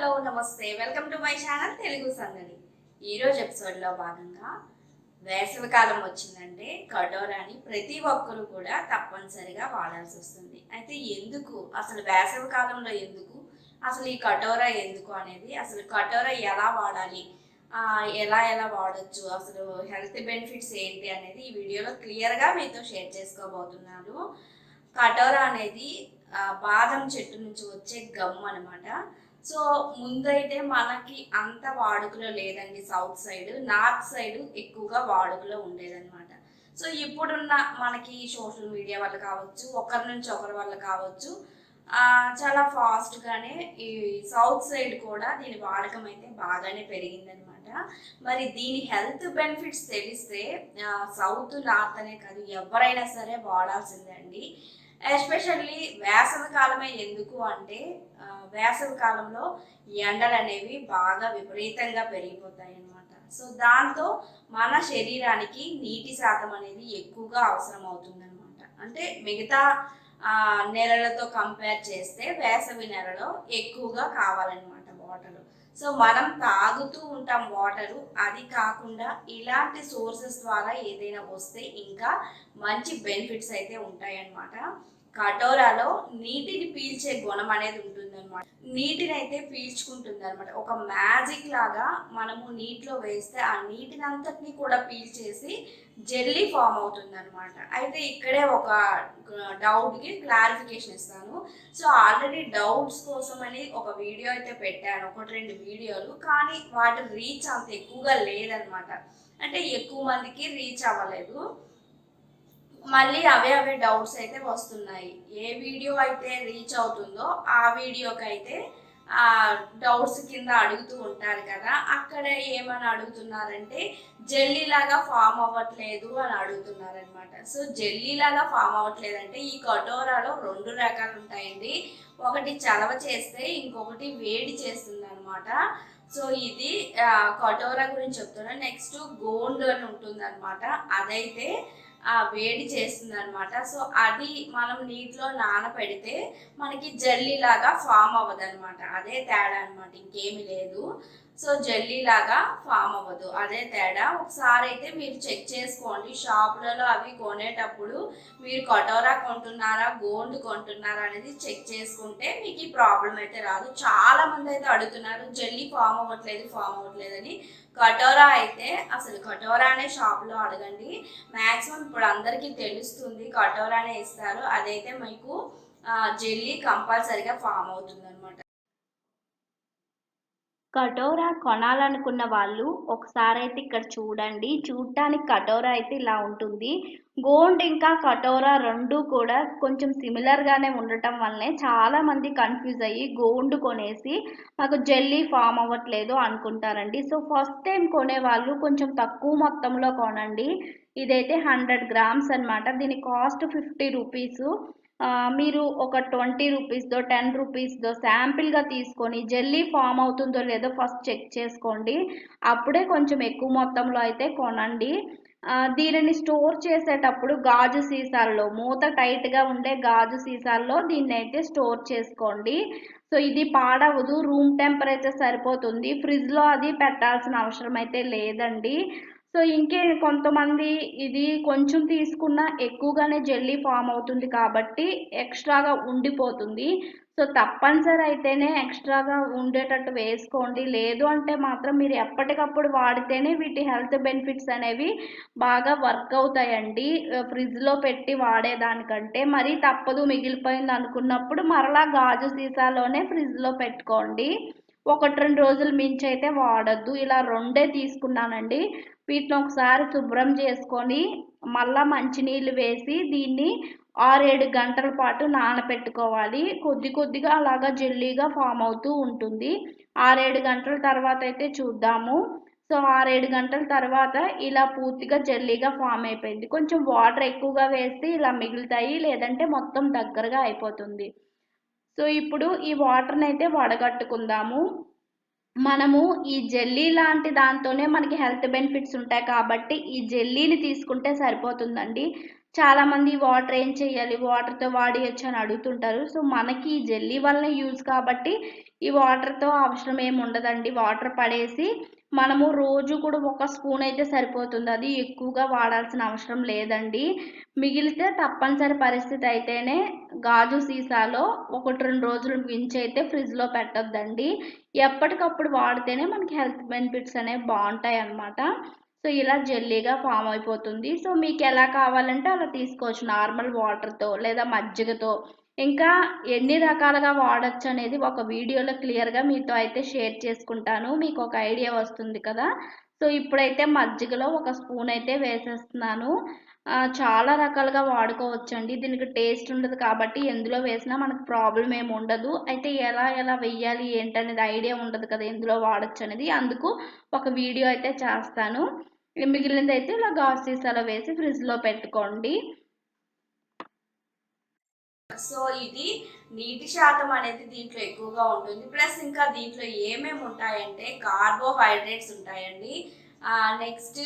Hello నమస్తే welcome to my channel Telugu సందడి. ఈరోజు ఎపిసోడ్లో భాగంగా వేసవికాలం వచ్చిందంటే కటోరాని ప్రతి ఒక్కరు కూడా తప్పనిసరిగా వాడాల్సి వస్తుంది. అయితే ఎందుకు అసలు వేసవికాలంలో ఎందుకు అసలు ఈ కటోరా ఎందుకు అనేది, అసలు కటోరా ఎలా వాడాలి, ఎలా ఎలా వాడచ్చు, అసలు హెల్త్ బెనిఫిట్స్ ఏంటి అనేది ఈ వీడియోలో క్లియర్గా మీతో షేర్ చేసుకోబోతున్నాను. కటోరా అనేది బాదం చెట్టు నుంచి వచ్చే గమ్ అనమాట. సో ముందైతే మనకి అంత వాడుకలో లేదండి. సౌత్ సైడ్, నార్త్ సైడ్ ఎక్కువగా వాడుకలో ఉండేదన్నమాట. సో ఇప్పుడున్న మనకి సోషల్ మీడియా వల్ల కావచ్చు, ఒకరి నుంచి ఒకరి వల్ల కావచ్చు, చాలా ఫాస్ట్గానే ఈ సౌత్ సైడ్ కూడా దీని వాడకం అయితే బాగానే పెరిగిందనమాట. మరి దీని హెల్త్ బెనిఫిట్స్ తెలిస్తే సౌత్ నార్త్ అనే కాదు, ఎవరైనా సరే వాడాల్సిందే అండి. ఎస్పెషల్లీ వేసవి కాలమే. ఎందుకు అంటే వేసవి కాలంలో ఎండలు అనేవి బాగా విపరీతంగా పెరిగిపోతాయి అన్నమాట. సో దాంతో మన శరీరానికి నీటి శాతం అనేది ఎక్కువగా అవసరం అవుతుంది అనమాట. అంటే మిగతా నెలలతో కంపేర్ చేస్తే వేసవి నెలలో ఎక్కువగా కావాలన్నమాట వాటర్. సో మనం తాగుతూ ఉంటాం వాటరు, అది కాకుండా ఇలాంటి సోర్సెస్ ద్వారా ఏదైనా వస్తే ఇంకా మంచి బెనిఫిట్స్ అయితే ఉంటాయన్నమాట. కటోరాలో నీటిని పీల్చే గుణం అనేది ఉంటుందన్నమాట. నీటిని అయితే పీల్చుకుంటుంది అనమాట. ఒక మ్యాజిక్ లాగా మనము నీటిలో వేస్తే ఆ నీటిని అంతటినీ కూడా పీల్చేసి జెల్లీ ఫామ్ అవుతుంది అనమాట. అయితే ఇక్కడే ఒక డౌట్కి క్లారిఫికేషన్ ఇస్తాను. సో ఆల్రెడీ డౌట్స్ కోసం అని ఒక వీడియో అయితే పెట్టాను, 1-2 వీడియోలు, కానీ వాటి రీచ్ అంత ఎక్కువగా లేదనమాట. అంటే ఎక్కువ మందికి రీచ్ అవ్వలేదు. మళ్ళీ అవే డౌట్స్ అయితే వస్తున్నాయి. ఏ వీడియో అయితే రీచ్ అవుతుందో ఆ వీడియోకి అయితే డౌట్స్ కింద అడుగుతూ ఉంటారు కదా, అక్కడ ఏమని అడుగుతున్నారంటే జెల్లీలాగా ఫామ్ అవ్వట్లేదు అని అడుగుతున్నారనమాట. సో జెల్లీలాగా ఫామ్ అవ్వట్లేదంటే ఈ కటోరాలో 2 రకాలు ఉంటాయండి. ఒకటి చలవ చేస్తే, ఇంకొకటి వేడి చేస్తుంది అనమాట. సో ఇది కటోరా గురించి చెప్తున్నాను. నెక్స్ట్ గోండు అని ఉంటుంది అనమాట, అదైతే వేడి చేస్తుంది అనమాట. సో అది మనం నీటిలో నానపెడితే మనకి జల్లీలాగా ఫామ్ అవ్వదు అనమాట. అదే తేడా అనమాట, ఇంకేమి లేదు. సో జల్లీలాగా ఫామ్ అవ్వదు, అదే తేడా. ఒకసారి అయితే మీరు చెక్ చేసుకోండి, షాపులలో అవి కొనేటప్పుడు మీరు కటోరా కొంటున్నారా, గోండు కొంటున్నారా అనేది చెక్ చేసుకుంటే మీకు ఈ ప్రాబ్లం అయితే రాదు. చాలా మంది అయితే అడుగుతున్నారు జల్లీ ఫామ్ అవ్వట్లేదని. కటోరా అయితే అసలు కటోరానే షాప్లో అడగండి, మ్యాక్సిమం ఇప్పుడు అందరికీ తెలుస్తుంది, కటోరానే ఇస్తారు. అదైతే మీకు జెల్లీ కంపల్సరిగా ఫామ్ అవుతుంది అనమాట. కటోరా కొనాలనుకున్న వాళ్ళు ఒకసారి అయితే ఇక్కడ చూడండి. చూడటానికి కటోరా అయితే ఇలా ఉంటుంది. గోండ్ ఇంకా కటోరా 2 కూడా కొంచెం సిమిలర్గానే ఉండటం వల్లనే చాలామంది కన్ఫ్యూజ్ అయ్యి గోండ్ కొనేసి మాకు జెల్లీ ఫామ్ అవ్వట్లేదు అనుకుంటారండి. సో ఫస్ట్ టైం కొనే వాళ్ళు కొంచెం తక్కువ మొత్తంలో కొనండి. ఇదైతే 100 గ్రామ్స్ అనమాట. దీని కాస్ట్ 50 రూపీసు. మీరు ఒక 20 రూపీస్దో 10 రూపీస్దో శాంపిల్గా తీసుకొని జెల్లీ ఫామ్ అవుతుందో లేదో ఫస్ట్ చెక్ చేసుకోండి. అప్పుడే కొంచెం ఎక్కువ మొత్తంలో అయితే కొనండి. దీనిని స్టోర్ చేసేటప్పుడు గాజు సీసాల్లో, మూత టైట్గా ఉండే గాజు సీసాల్లో దీన్ని అయితే స్టోర్ చేసుకోండి. సో ఇది పాడవదు, రూమ్ టెంపరేచర్ సరిపోతుంది, ఫ్రిడ్జ్లో అది పెట్టాల్సిన అవసరం అయితే లేదండి. సో కొంతమంది ఇది కొంచెం తీసుకున్నా ఎక్కువగానే జెల్లీ ఫామ్ అవుతుంది కాబట్టి ఎక్స్ట్రాగా ఉండిపోతుంది. సో తప్పనిసరి అయితేనే ఎక్స్ట్రాగా ఉండేటట్టు వేసుకోండి. లేదు అంటే మాత్రం మీరు ఎప్పటికప్పుడు వాడితేనే వీటి హెల్త్ బెనిఫిట్స్ అనేవి బాగా వర్క్ అవుతాయండి. ఫ్రిడ్జ్లో పెట్టి వాడేదానికంటే. మరీ తప్పదు మిగిలిపోయింది అనుకున్నప్పుడు మరలా గాజు సీసాలోనే ఫ్రిడ్జ్లో పెట్టుకోండి. 1-2 రోజులు మించి అయితే వాడద్దు. ఇలా 2 తీసుకున్నానండి. వీటిని ఒకసారి శుభ్రం చేసుకొని మళ్ళీ మంచినీళ్ళు వేసి దీన్ని 6-7 గంటల పాటు నానపెట్టుకోవాలి. కొద్దిగా అలాగా జెల్లీగా ఫామ్ అవుతూ ఉంటుంది. 6-7 గంటల తర్వాత అయితే చూద్దాము. సో 6-7 గంటల తర్వాత ఇలా పూర్తిగా జెల్లీగా ఫామ్ అయిపోయింది. కొంచెం వాటర్ ఎక్కువగా వేస్తే ఇలా మిగులుతాయి, లేదంటే మొత్తం దగ్గరగా అయిపోతుంది. సో ఇప్పుడు ఈ వాటర్ని అయితే వడగట్టుకుందాము. మనము ఈ జెల్లీ లాంటి దాంతోనే మనకి హెల్త్ బెనిఫిట్స్ ఉంటాయి కాబట్టి ఈ జెల్లీని తీసుకుంటే సరిపోతుందండి. చాలామంది వాటర్ ఏం చేయాలి, వాటర్తో వాడియొచ్చు అని అడుగుతుంటారు. సో మనకి ఈ జెల్లీ వల్లనే యూజ్ కాబట్టి ఈ వాటర్‌తో అవసరం ఏమి ఉండదండి. వాటర్ పడేసి మనము రోజు కూడా ఒక స్పూన్ అయితే సరిపోతుంది. అది ఎక్కువగా వాడాల్సిన అవసరం లేదండి. మిగిలితే తప్పనిసరి పరిస్థితి అయితేనే గాజు సీసాలో 1, 2 రోజులు మించైతే ఫ్రిడ్జ్‌లో పెట్టొద్దండి. ఎప్పటికప్పుడు వాడితేనే మనకి హెల్త్ బెనిఫిట్స్ అనేవి బావుంటాయన్నమాట. సో, ఇలా జెల్లీగా ఫార్మ్ అయిపోతుంది. సో, మీకెలా కావాలంటే అలా తీసుకోవచ్చు. నార్మల్ వాటర్‌తో లేదా మజ్జిగతో. ఇంకా ఎన్ని రకాలుగా వాడొచ్చనేది ఒక వీడియోలో క్లియర్‌గా మీతో అయితే షేర్ చేసుకుంటాను. మీకొక ఐడియా వస్తుంది కదా! సో, ఇప్పుడైతే మజ్జిగలో ఒక స్పూన్ అయితే వేసేస్తున్నాను. చాలా రకాలుగా వాడుకోవచ్చండి. దీనికి టేస్ట్ ఉండదు కాబట్టి ఎందులో వేసినా మనకు ప్రాబ్లమ్ ఏమి ఉండదు. అయితే ఎలా వెయ్యాలి ఏంటనేది ఐడియా ఉండదు కదా! ఎందులో వాడొచ్చనేది. అందుకు ఒక వీడియో అయితే చేస్తాను. మిగిలినదైతే ఇలా గాజు సీసాలో వేసి ఫ్రిడ్జ్‌లో పెట్టుకోండి. సో ఇది నీటి శాతం అనేది దీంట్లో ఎక్కువగా ఉంటుంది. ప్లస్ ఇంకా దీంట్లో ఏమేమి ఉంటాయంటే కార్బోహైడ్రేట్స్ ఉంటాయండి. నెక్స్ట్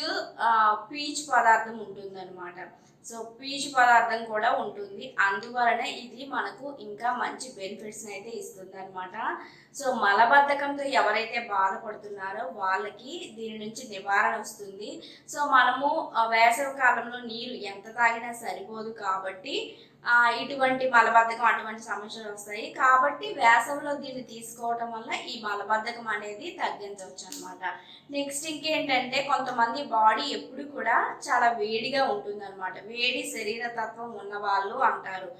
పీచు పదార్థం ఉంటుందన్నమాట. సో పీచు పదార్థం కూడా ఉంటుంది. అందువలన ఇది మనకు ఇంకా మంచి బెనిఫిట్స్ అయితే ఇస్తుంది అనమాట. సో మలబద్ధకంతో ఎవరైతే బాధపడుతున్నారో వాళ్ళకి దీని నుంచి నివారణ వస్తుంది. సో మనము వేసవి కాలంలో నీరు ఎంత తాగినా సరిపోదు కాబట్టి ఇటువంటి మలబద్ధకం అటువంటి సమస్యలు వస్తాయి. కాబట్టి వేసవిలో దీన్ని తీసుకోవటం వల్ల ఈ మలబద్ధకం అనేది తగ్గించవచ్చు అనమాట. నెక్స్ట్ ఇంకేంటంటే కొంతమంది బాడీ ఎప్పుడు కూడా చాలా వేడిగా ఉంటుందన్నమాట. వేడి శరీర తత్వం ఉన్న వాళ్ళు అంటారు.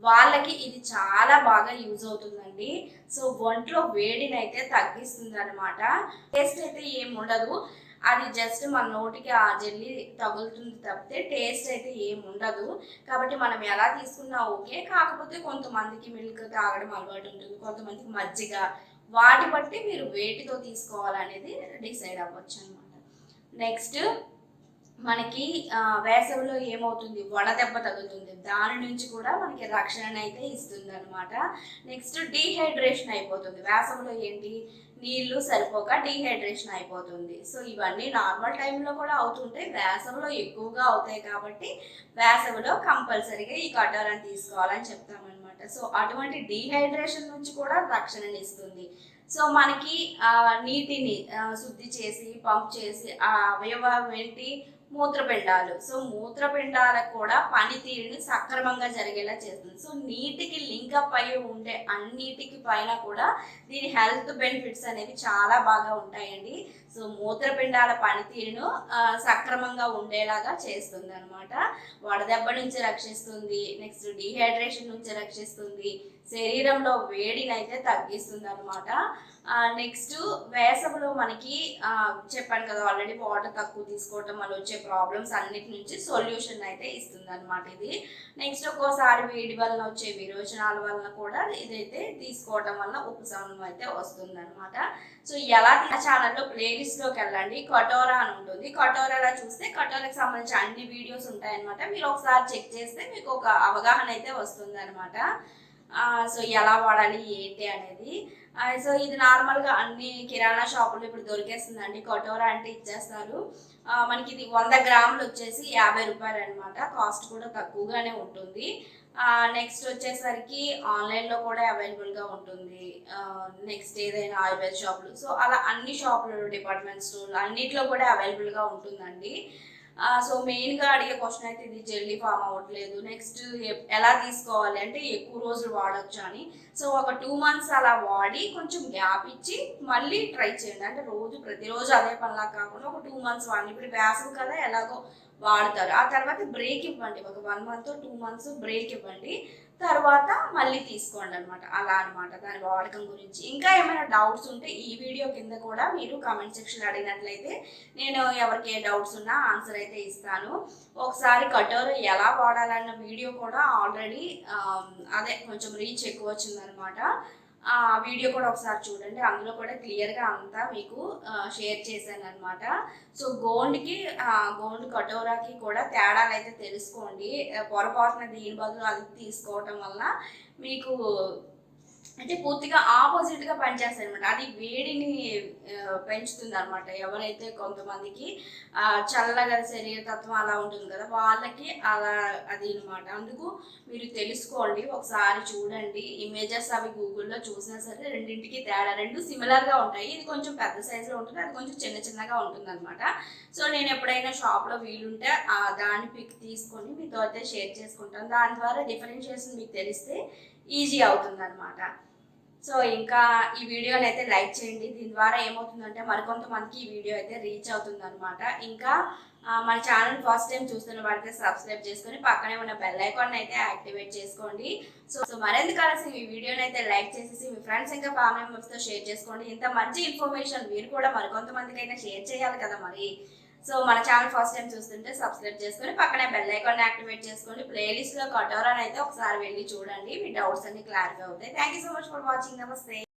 వాళ్ళకి ఇది చాలా బాగా యూజ్ అవుతుందండి. సో ఒంట్లో వేడిని అయితే తగ్గిస్తుంది అనమాట. టేస్ట్ అయితే ఏమి ఉండదు. అది జస్ట్ మన నోటికి ఆ జెల్లీ తగులుతుంది తప్పితే టేస్ట్ అయితే ఏమి ఉండదు. కాబట్టి మనం ఎలా తీసుకున్నా ఓకే. కాకపోతే కొంతమందికి మిల్క్ తాగడం అలవాటు ఉంటుంది, కొంతమందికి మజ్జిగ. వాటి బట్టి మీరు వేటితో తీసుకోవాలనేది డిసైడ్ అవ్వచ్చు అనమాట. నెక్స్ట్ మనకి వేసవిలో ఏమవుతుంది, వడదెబ్బ తగులుతుంది. దాని నుంచి కూడా మనకి రక్షణ అయితే ఇస్తుంది అనమాట. నెక్స్ట్ డీహైడ్రేషన్ అయిపోతుంది. వేసవిలో ఏంటి, నీళ్లు సరిపోక డీహైడ్రేషన్ అయిపోతుంది. సో ఇవన్నీ నార్మల్ టైంలో కూడా అవుతుంటాయి, వేసవిలో ఎక్కువగా అవుతాయి. కాబట్టి వేసవిలో కంపల్సరీగా ఈ కటారాన్ని తీసుకోవాలని చెప్తామన్నమాట. సో అటువంటి డీహైడ్రేషన్ నుంచి కూడా రక్షణని ఇస్తుంది. సో మనకి నీటిని శుద్ధి చేసి పంప్ చేసి ఆ అవయవం ఏంటి, మూత్రపిండాలు. సో మూత్రపిండాలకు కూడా పనితీరుని సక్రమంగా జరిగేలా చేస్తుంది. సో నీటికి లింకప్ అయి ఉండే అన్నిటికి పైన కూడా దీని హెల్త్ బెనిఫిట్స్ అనేవి చాలా బాగా ఉంటాయండి. సో మూత్రపిండాల పనితీరును సక్రమంగా ఉండేలాగా చేస్తుంది అనమాట. వడదెబ్బ నుంచి రక్షిస్తుంది, నెక్స్ట్ డీహైడ్రేషన్ నుంచి రక్షిస్తుంది, శరీరంలో వేడిని అయితే తగ్గిస్తుంది అనమాట. నెక్స్ట్ వేసవిలో మనకి చెప్పాను కదా ఆల్రెడీ, వాటర్ తక్కువ తీసుకోవటం వల్ల వచ్చే ప్రాబ్లమ్స్ అన్నిటి నుంచి సొల్యూషన్ అయితే ఇస్తుంది అనమాట ఇది. నెక్స్ట్ ఒక్కోసారి వేడి వలన వచ్చే విరోచనాల వలన కూడా ఇదైతే తీసుకోవటం వల్ల ఉపశమనం అయితే వస్తుంది అనమాట. సో ఎలా ఛానల్లో ప్లేలిస్ట్లోకి వెళ్ళండి, కటోరా అని ఉంటుంది. కటోరాలో చూస్తే కటోరాకి సంబంధించి అన్ని వీడియోస్ ఉంటాయన్నమాట. మీరు ఒకసారి చెక్ చేస్తే మీకు ఒక అవగాహన అయితే వస్తుంది అనమాట. సో ఎలా వాడాలి ఏంటి అనేది. సో ఇది నార్మల్గా అన్ని కిరాణా షాపుల్లో ఇప్పుడు దొరికేస్తుందండి. కటోరా అంటే ఇచ్చేస్తారు. మనకి ఇది 100 గ్రాములు వచ్చేసి 50 రూపాయలు అనమాట. కాస్ట్ కూడా తక్కువగానే ఉంటుంది. నెక్స్ట్ వచ్చేసరికి ఆన్లైన్లో కూడా అవైలబుల్గా ఉంటుంది. నెక్స్ట్ ఏదైనా ఆయుర్వేద షాపులు, సో అలా అన్ని షాపులు, డిపార్ట్మెంట్ స్టోర్లు అన్నిట్లో కూడా అవైలబుల్గా ఉంటుందండి. సో మెయిన్గా అడిగే క్వశ్చన్ అయితే ఇది జెల్లీ ఫామ్ అవ్వట్లేదు. నెక్స్ట్ ఎలా తీసుకోవాలి అంటే ఎక్కువ రోజులు వాడచ్చు అని. సో ఒక 2 months అలా వాడి కొంచెం గ్యాప్ ఇచ్చి మళ్ళీ ట్రై చేయండి. అంటే ప్రతిరోజు అదే పనిలా కాకుండా ఒక 2 months వాడండి. ఇప్పుడు వేసవి కదా ఎలాగో వాడతారు, ఆ తర్వాత బ్రేక్ ఇవ్వండి. ఒక 1 month 2 months బ్రేక్ ఇవ్వండి, తర్వాత మళ్ళీ తీసుకోండి అనమాట. అలా అనమాట దాని వాడకం గురించి. ఇంకా ఏమైనా డౌట్స్ ఉంటే ఈ వీడియో కింద కూడా మీరు కామెంట్ సెక్షన్ అడిగినట్లయితే నేను ఎవరికి ఏ డౌట్స్ ఉన్నా ఆన్సర్ అయితే ఇస్తాను. ఒకసారి కటోరా ఎలా వాడాలన్న వీడియో కూడా ఆల్రెడీ అదే కొంచెం రీచ్ ఎక్కువ వచ్చిందనమాట. ఆ వీడియో కూడా ఒకసారి చూడండి, అందులో కూడా క్లియర్గా అంతా మీకు షేర్ చేశాను అనమాట. సో గోండ్ కటోరాకి కూడా తేడాలు అయితే తెలుసుకోండి. పొరపాటున దీని బదులు అది తీసుకోవటం వల్ల మీకు అంటే పూర్తిగా ఆపోజిట్ గా పనిచేస్తాయి అనమాట. అది వేడిని పెంచుతుంది అనమాట. ఎవరైతే కొంతమందికి చల్లగా శరీరతత్వం అలా ఉంటుంది కదా, వాళ్ళకి అలా అది అనమాట. అందుకు మీరు తెలుసుకోండి, ఒకసారి చూడండి. ఇమేజెస్ అవి గూగుల్లో చూసినా సరే రెండింటికి తేడా, రెండు సిమిలర్ గా ఉంటాయి. ఇది కొంచెం పెద్ద సైజులో ఉంటుంది, అది కొంచెం చిన్నగా ఉంటుంది అనమాట. సో నేను ఎప్పుడైనా షాప్లో వీలుంటే దాని పిక్ తీసుకొని మీతో అయితే షేర్ చేసుకుంటాను. దాని ద్వారా డిఫరెన్షియేషన్ మీకు తెలిస్తే ఈజీ అవుతుంది అనమాట. సో ఇంకా ఈ వీడియోని అయితే లైక్ చేయండి. దీని ద్వారా ఏమవుతుందంటే మరికొంతమందికి ఈ వీడియో అయితే రీచ్ అవుతుంది అనమాట. ఇంకా మన ఛానల్ ఫస్ట్ టైం చూస్తున్న వాళ్ళైతే సబ్స్క్రైబ్ చేసుకొని పక్కనే ఉన్న బెల్ ఐకాన్ అయితే యాక్టివేట్ చేసుకోండి. సో మరెందుకు కలిసి ఈ వీడియోని అయితే లైక్ చేసేసి మీ ఫ్రెండ్స్ ఇంకా ఫ్యామిలీ మెంబర్స్తో షేర్ చేసుకోండి. ఇంత మంచి ఇన్ఫర్మేషన్ మీరు కూడా మరికొంతమందికి అయినా షేర్ చేయాలి కదా మరి. సో మన ఛానల్ ఫస్ట్ టైం చూస్తుంటే సబ్స్క్రైబ్ చేసుకొని పక్కనే బెల్ ఐకాన్ యాక్టివేట్ చేసుకోండి. ప్లేలిస్ట్లో కటోరాని అయితే ఒకసారి వెళ్ళి చూడండి, మీ డౌట్స్ అన్ని క్లారిఫై అవుతాయి. Thank you so much for watching. నమస్తే.